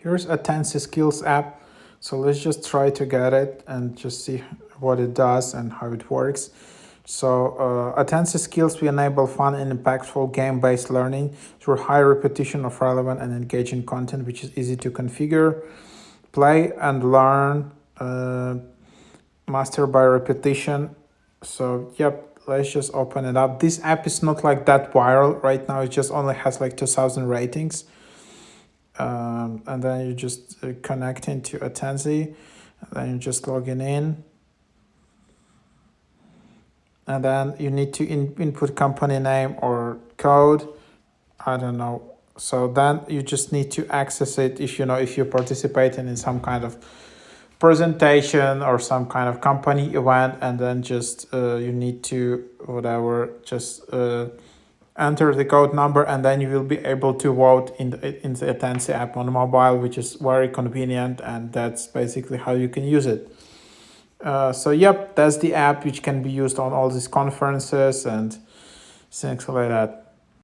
Here's Attensi Skills app. So let's just try to get it and just see what it does and how it works. So Attensi Skills, we enable fun and impactful game-based learning through high repetition of relevant and engaging content, which is easy to configure. Play and learn, master by repetition. So yep, let's just open it up. This app is not like that viral right now. It just only has like 2,000 ratings. And then you just connect into Attensi, and then you just logging in. And then you need to input company name or code. I don't know. So then you just need to access it if if you're participating in some kind of presentation or some kind of company event, and then just you need to just enter the code number, and then you will be able to vote in the Attensi app on mobile, which is very convenient, and that's basically how you can use it. So yep, that's the app which can be used on all these conferences and things like that.